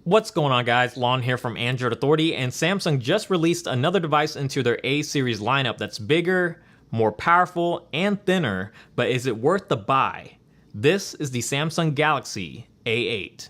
What's going on, guys? Lon here from Android Authority, and Samsung just released another device into their A series lineup that's bigger, more powerful, and thinner, but is it worth the buy? This is the Samsung Galaxy A8.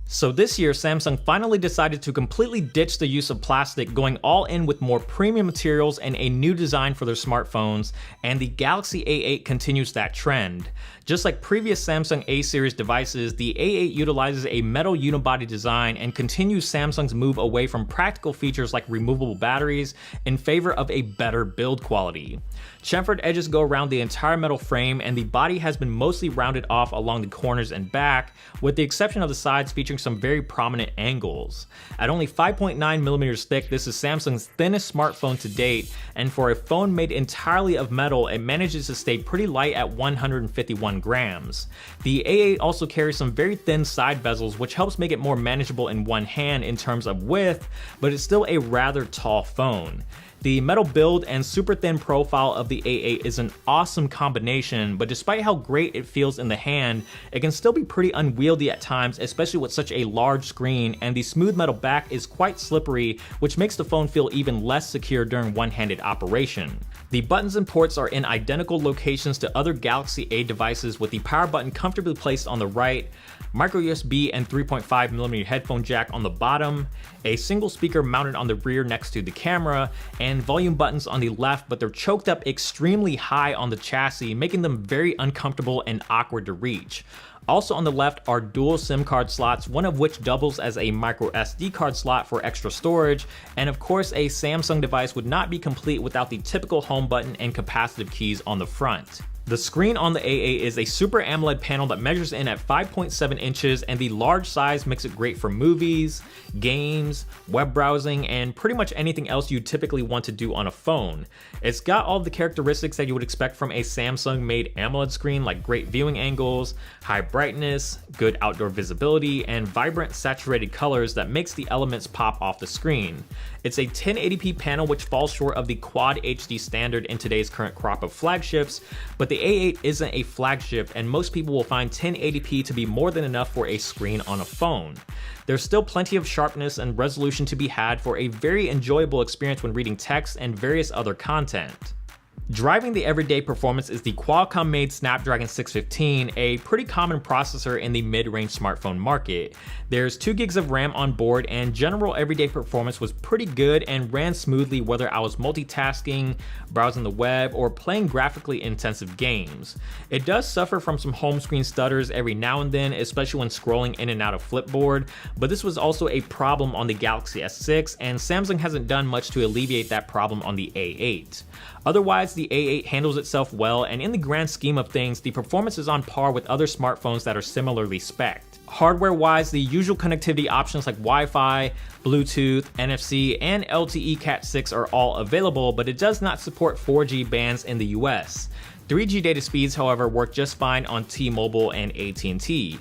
So this year, Samsung finally decided to completely ditch the use of plastic, going all in with more premium materials and a new design for their smartphones, and the Galaxy A8 continues that trend. Just like previous Samsung A series devices, the A8 utilizes a metal unibody design and continues Samsung's move away from practical features like removable batteries in favor of a better build quality. Chamfered edges go around the entire metal frame, and the body has been mostly rounded off along the corners and back, with the exception of the sides featuring some very prominent angles. At only 5.9mm thick, this is Samsung's thinnest smartphone to date, and for a phone made entirely of metal, it manages to stay pretty light at 151 grams. The A8 also carries some very thin side bezels, which helps make it more manageable in one hand in terms of width, but it's still a rather tall phone. The metal build and super thin profile of the A8 is an awesome combination, but despite how great it feels in the hand, it can still be pretty unwieldy at times, especially with such a large screen, and the smooth metal back is quite slippery, which makes the phone feel even less secure during one-handed operation. The buttons and ports are in identical locations to other Galaxy A devices, with the power button comfortably placed on the right, micro USB and 3.5mm headphone jack on the bottom, a single speaker mounted on the rear next to the camera, and volume buttons on the left, but they're choked up extremely high on the chassis, making them very uncomfortable and awkward to reach. Also on the left are dual SIM card slots, one of which doubles as a micro SD card slot for extra storage, and of course a Samsung device would not be complete without the typical home button and capacitive keys on the front. The screen on the A8 is a Super AMOLED panel that measures in at 5.7 inches, and the large size makes it great for movies, games, web browsing, and pretty much anything else you typically want to do on a phone. It's got all of the characteristics that you would expect from a Samsung-made AMOLED screen, like great viewing angles, high brightness, good outdoor visibility, and vibrant saturated colors that makes the elements pop off the screen. It's a 1080p panel, which falls short of the Quad HD standard in today's current crop of flagships, but the A8 isn't a flagship, and most people will find 1080p to be more than enough for a screen on a phone. There's still plenty of sharpness and resolution to be had for a very enjoyable experience when reading text and various other content. Driving the everyday performance is the Qualcomm-made Snapdragon 615, a pretty common processor in the mid-range smartphone market. There's 2 gigs of RAM on board, and general everyday performance was pretty good and ran smoothly whether I was multitasking, browsing the web, or playing graphically intensive games. It does suffer from some home screen stutters every now and then, especially when scrolling in and out of Flipboard, but this was also a problem on the Galaxy S6, and Samsung hasn't done much to alleviate that problem on the A8. Otherwise, the A8 handles itself well, and in the grand scheme of things, the performance is on par with other smartphones that are similarly spec'd. Hardware-wise, the usual connectivity options like Wi-Fi, Bluetooth, NFC, and LTE Cat 6 are all available, but it does not support 4G bands in the US. 3G data speeds, however, work just fine on T-Mobile and AT&T.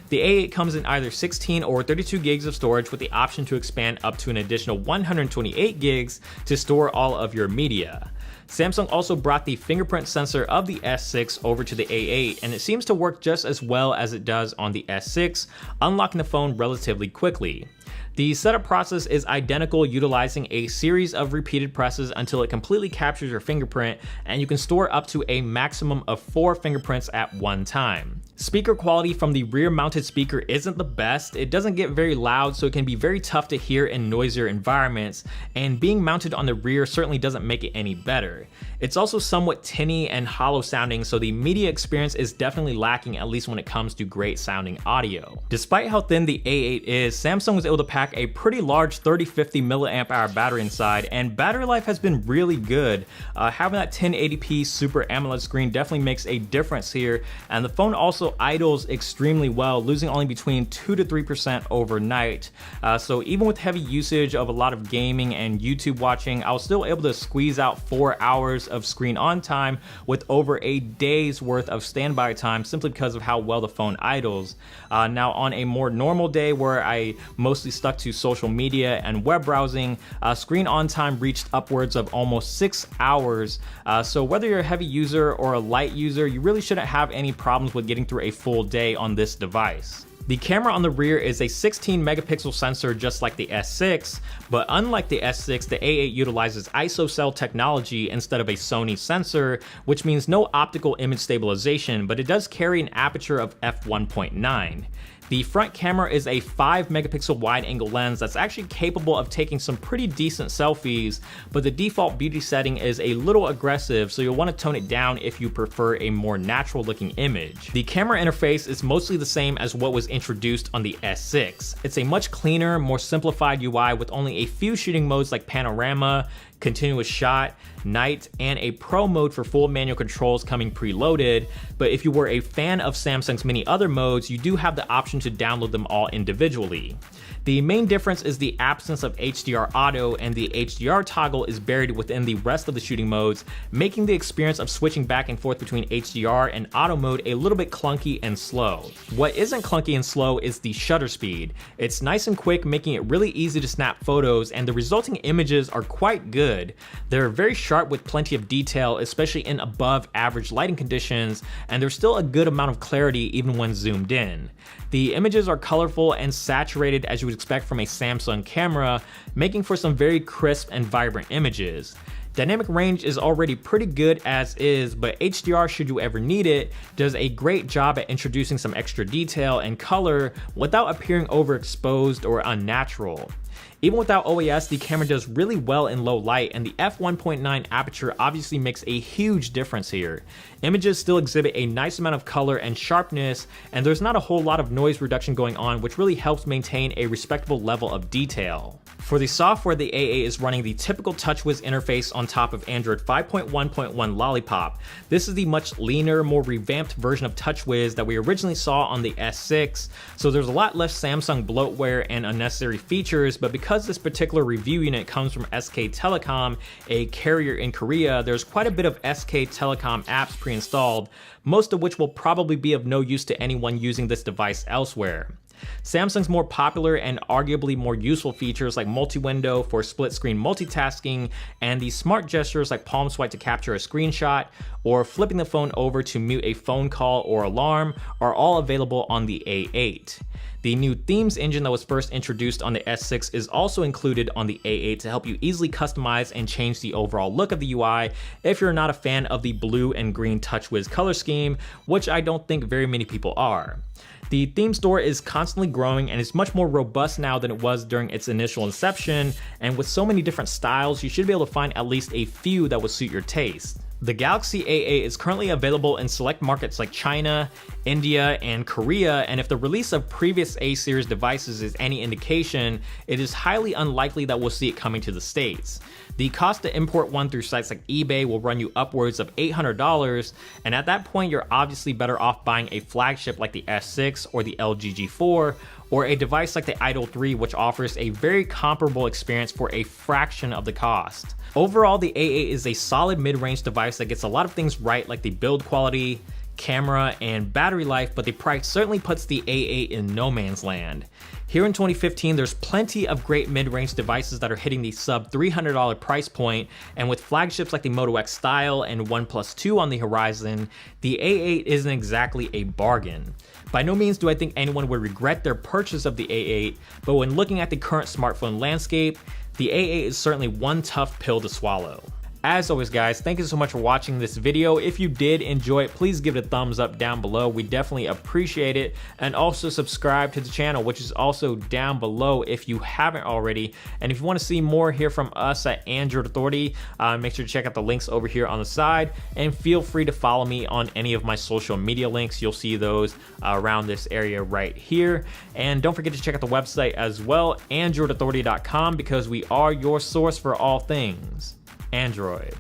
The A8 comes in either 16 or 32 gigs of storage, with the option to expand up to an additional 128 gigs to store all of your media. Samsung also brought the fingerprint sensor of the S6 over to the A8, and it seems to work just as well as it does on the S6, unlocking the phone relatively quickly. The setup process is identical, utilizing a series of repeated presses until it completely captures your fingerprint, and you can store up to a maximum of 4 fingerprints at one time. Speaker quality from the rear mounted speaker isn't the best. It doesn't get very loud, so it can be very tough to hear in noisier environments, and being mounted on the rear certainly doesn't make it any better. It's also somewhat tinny and hollow sounding, so the media experience is definitely lacking, at least when it comes to great sounding audio. Despite how thin the A8 is, Samsung was able to pack a pretty large 3050 mAh battery inside, and battery life has been really good. Having that 1080p Super AMOLED screen definitely makes a difference here, and the phone also idles extremely well, losing only between 2 to 3% overnight. So even with heavy usage of a lot of gaming and YouTube watching, I was still able to squeeze out 4 hours of screen on time with over a day's worth of standby time, simply because of how well the phone idles. Now on a more normal day where I mostly mostly stuck to social media and web browsing. Screen on time reached upwards of almost 6 hours. So whether you're a heavy user or a light user, you really shouldn't have any problems with getting through a full day on this device. The camera on the rear is a 16 megapixel sensor just like the S6, but unlike the S6, the A8 utilizes ISOCELL technology instead of a Sony sensor, which means no optical image stabilization, but it does carry an aperture of f1.9. The front camera is a 5 megapixel wide angle lens that's actually capable of taking some pretty decent selfies, but the default beauty setting is a little aggressive, so you'll want to tone it down if you prefer a more natural looking image. The camera interface is mostly the same as what was introduced on the S6. It's a much cleaner, more simplified UI with only a few shooting modes like panorama, continuous shot, night, and a pro mode for full manual controls coming preloaded. But if you were a fan of Samsung's many other modes, you do have the option to download them all individually. The main difference is the absence of HDR auto, and the HDR toggle is buried within the rest of the shooting modes, making the experience of switching back and forth between HDR and auto mode a little bit clunky and slow. What isn't clunky and slow is the shutter speed. It's nice and quick, making it really easy to snap photos, and the resulting images are quite good. They're very sharp with plenty of detail, especially in above average lighting conditions, and there's still a good amount of clarity even when zoomed in. The images are colorful and saturated as you would expect from a Samsung camera, making for some very crisp and vibrant images. Dynamic range is already pretty good as is, but HDR, should you ever need it, does a great job at introducing some extra detail and color without appearing overexposed or unnatural. Even without OIS, the camera does really well in low light, and the f1.9 aperture obviously makes a huge difference here. Images still exhibit a nice amount of color and sharpness, and there's not a whole lot of noise reduction going on, which really helps maintain a respectable level of detail. For the software, the A8 is running the typical TouchWiz interface on top of Android 5.1.1 Lollipop. This is the much leaner, more revamped version of TouchWiz that we originally saw on the S6, so there's a lot less Samsung bloatware and unnecessary features, but because this particular review unit comes from SK Telecom, a carrier in Korea, there's quite a bit of SK Telecom apps pre-installed, most of which will probably be of no use to anyone using this device elsewhere. Samsung's more popular and arguably more useful features like multi-window for split-screen multitasking, and the smart gestures like palm swipe to capture a screenshot, or flipping the phone over to mute a phone call or alarm are all available on the A8. The new themes engine that was first introduced on the S6 is also included on the A8 to help you easily customize and change the overall look of the UI if you're not a fan of the blue and green TouchWiz color scheme, which I don't think very many people are. The theme store is constantly growing and is much more robust now than it was during its initial inception, and with so many different styles, you should be able to find at least a few that will suit your taste. The Galaxy A8 is currently available in select markets like China, India, and Korea, and if the release of previous A-series devices is any indication, it is highly unlikely that we'll see it coming to the States. The cost to import one through sites like eBay will run you upwards of $800, and at that point you're obviously better off buying a flagship like the S6 or the LG G4, or a device like the Idol 3, which offers a very comparable experience for a fraction of the cost. Overall, the A8 is a solid mid-range device that gets a lot of things right, like the build quality, camera, and battery life, but the price certainly puts the A8 in no man's land. Here in 2015, there's plenty of great mid-range devices that are hitting the sub $300 price point, and with flagships like the Moto X Style and OnePlus 2 on the horizon, the A8 isn't exactly a bargain. By no means do I think anyone would regret their purchase of the A8, but when looking at the current smartphone landscape, the A8 is certainly one tough pill to swallow. As always guys, thank you so much for watching this video. If you did enjoy it, please give it a thumbs up down below. We definitely appreciate it. And also subscribe to the channel, which is also down below if you haven't already. And if you want to see more here from us at Android Authority, make sure to check out the links over here on the side. And feel free to follow me on any of my social media links. You'll see those around this area right here. And don't forget to check out the website as well, androidauthority.com, because we are your source for all things Android.